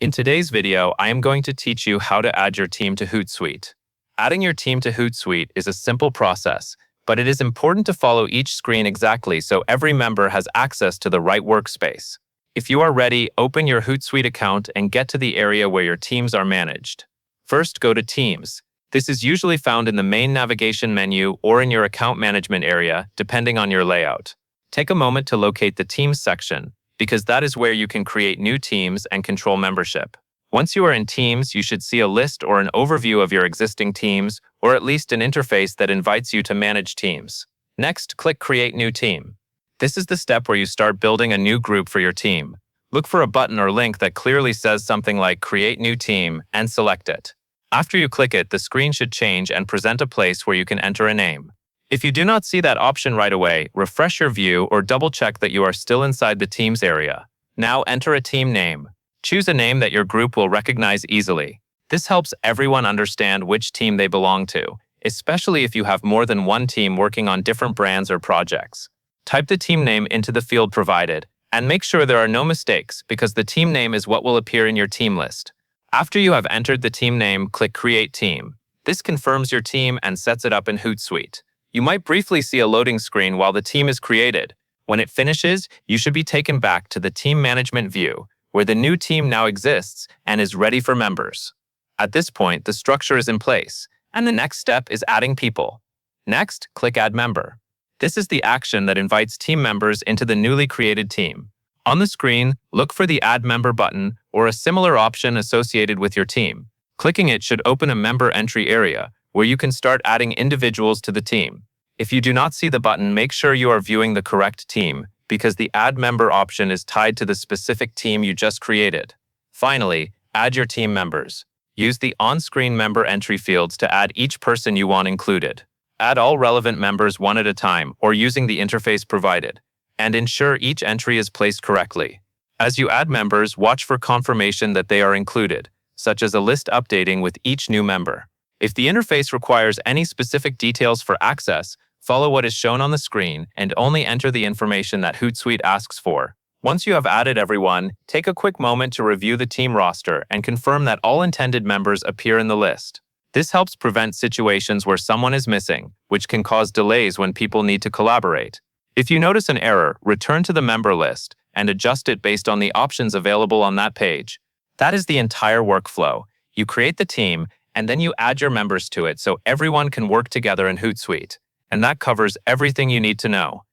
In today's video, I am going to teach you how to add your team to Hootsuite. Adding your team to Hootsuite is a simple process, but it is important to follow each screen exactly so every member has access to the right workspace. If you are ready, open your Hootsuite account and get to the area where your teams are managed. First, go to Teams. This is usually found in the main navigation menu or in your account management area, depending on your layout. Take a moment to locate the Teams section, because that is where you can create new teams and control membership. Once you are in Teams, you should see a list or an overview of your existing teams, or at least an interface that invites you to manage teams. Next, click Create New Team. This is the step where you start building a new group for your team. Look for a button or link that clearly says something like Create New Team and select it. After you click it, the screen should change and present a place where you can enter a name. If you do not see that option right away, refresh your view or double-check that you are still inside the Teams area. Now enter a team name. Choose a name that your group will recognize easily. This helps everyone understand which team they belong to, especially if you have more than one team working on different brands or projects. Type the team name into the field provided, and make sure there are no mistakes because the team name is what will appear in your team list. After you have entered the team name, click Create Team. This confirms your team and sets it up in Hootsuite. You might briefly see a loading screen while the team is created. When it finishes, you should be taken back to the team management view, where the new team now exists and is ready for members. At this point, the structure is in place, and the next step is adding people. Next, click Add Member. This is the action that invites team members into the newly created team. On the screen, look for the Add Member button or a similar option associated with your team. Clicking it should open a member entry area, where you can start adding individuals to the team. If you do not see the button, make sure you are viewing the correct team, because the Add Member option is tied to the specific team you just created. Finally, add your team members. Use the on-screen member entry fields to add each person you want included. Add all relevant members one at a time or using the interface provided, and ensure each entry is placed correctly. As you add members, watch for confirmation that they are included, such as a list updating with each new member. If the interface requires any specific details for access, follow what is shown on the screen and only enter the information that Hootsuite asks for. Once you have added everyone, take a quick moment to review the team roster and confirm that all intended members appear in the list. This helps prevent situations where someone is missing, which can cause delays when people need to collaborate. If you notice an error, return to the member list and adjust it based on the options available on that page. That is the entire workflow. You create the team, and then you add your members to it so everyone can work together in Hootsuite. And that covers everything you need to know.